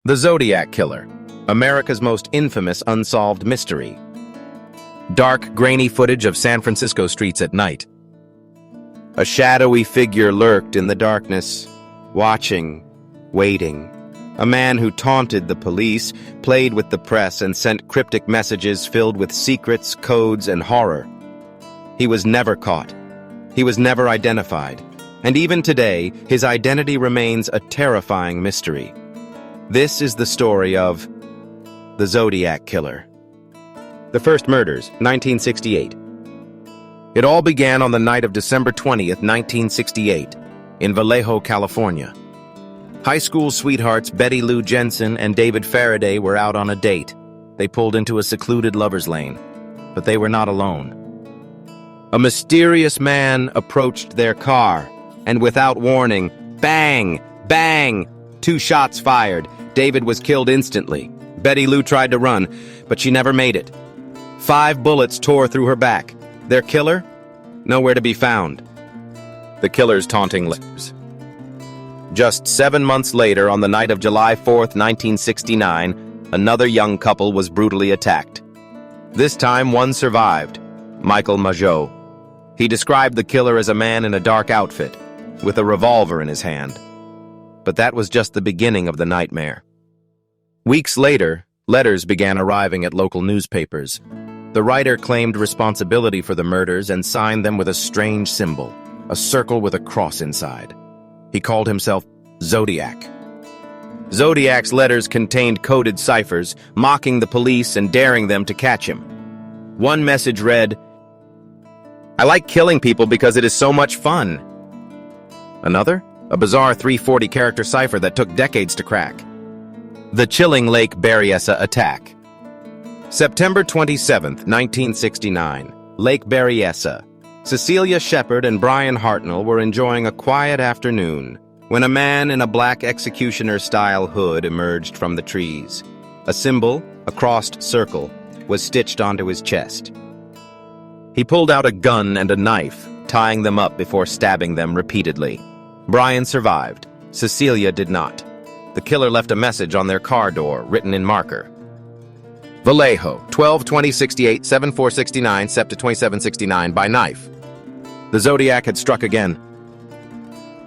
The Zodiac Killer, America's most infamous unsolved mystery. Dark, grainy footage of San Francisco streets at night. A shadowy figure lurked in the darkness, watching, waiting. A man who taunted the police, played with the press, and sent cryptic messages filled with secrets, codes, and horror. He was never caught. He was never identified. And even today, his identity remains a terrifying mystery. This is the story of the Zodiac Killer. The first murders, 1968. It all began on the night of December 20th, 1968, in Vallejo, California. High school sweethearts Betty Lou Jensen and David Faraday were out on a date. They pulled into a secluded lover's lane, but they were not alone. A mysterious man approached their car, and without warning, bang, bang, 2 shots fired. David was killed instantly. Betty Lou tried to run, but she never made it. 5 bullets tore through her back. Their killer? Nowhere to be found. The killer's taunting lips. Just 7 months later, on the night of July 4th, 1969, another young couple was brutally attacked. This time, one survived, Michael Mageau. He described the killer as a man in a dark outfit, with a revolver in his hand. But that was just the beginning of the nightmare. Weeks later, letters began arriving at local newspapers. The writer claimed responsibility for the murders and signed them with a strange symbol, a circle with a cross inside. He called himself Zodiac. Zodiac's letters contained coded ciphers, mocking the police and daring them to catch him. One message read, "I like killing people because it is so much fun." Another? A bizarre 340-character cipher that took decades to crack. The chilling Lake Berryessa attack. September 27, 1969, Lake Berryessa. Cecilia Shepard and Brian Hartnell were enjoying a quiet afternoon when a man in a black executioner-style hood emerged from the trees. A symbol, a crossed circle, was stitched onto his chest. He pulled out a gun and a knife, tying them up before stabbing them repeatedly. Brian survived. Cecilia did not. The killer left a message on their car door, written in marker. Vallejo, 12-20-68, 7-4-69, Septa 2769, by knife. The Zodiac had struck again.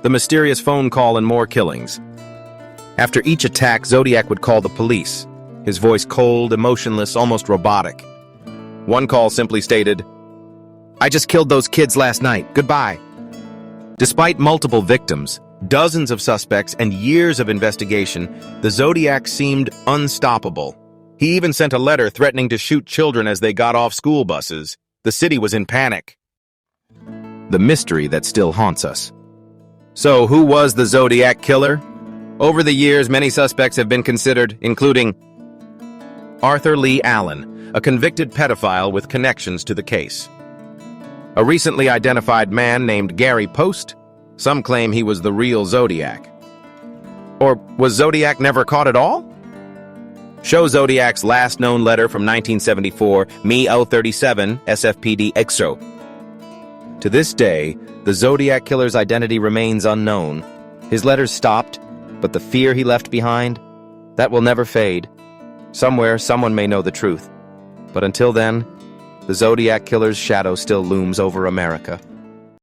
The mysterious phone call and more killings. After each attack, Zodiac would call the police, his voice cold, emotionless, almost robotic. One call simply stated, "I just killed those kids last night. Goodbye." Despite multiple victims, dozens of suspects, and years of investigation, the Zodiac seemed unstoppable. He even sent a letter threatening to shoot children as they got off school buses. The city was in panic. The mystery that still haunts us. So, who was the Zodiac Killer? Over the years, many suspects have been considered, including Arthur Lee Allen, a convicted pedophile with connections to the case. A recently identified man named Gary Post. Some claim he was the real Zodiac. Or was Zodiac never caught at all? Show Zodiac's last known letter from 1974, Me 037, SFPD EXO. To this day, the Zodiac Killer's identity remains unknown. His letters stopped, but the fear he left behind, that will never fade. Somewhere, someone may know the truth. But until then, the Zodiac Killer's shadow still looms over America.